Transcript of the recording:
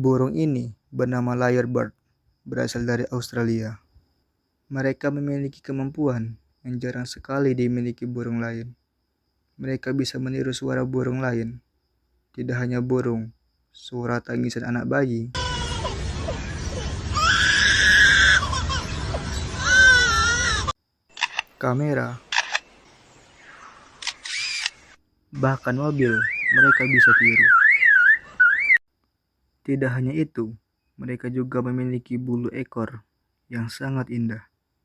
Burung ini bernama lyrebird, berasal dari Australia. Mereka memiliki kemampuan yang jarang sekali dimiliki burung lain. Mereka bisa meniru suara burung lain. Tidak hanya burung, suara tangisan anak bayi, kamera, bahkan mobil mereka bisa tiru. Tidak hanya itu, mereka juga memiliki bulu ekor yang sangat indah.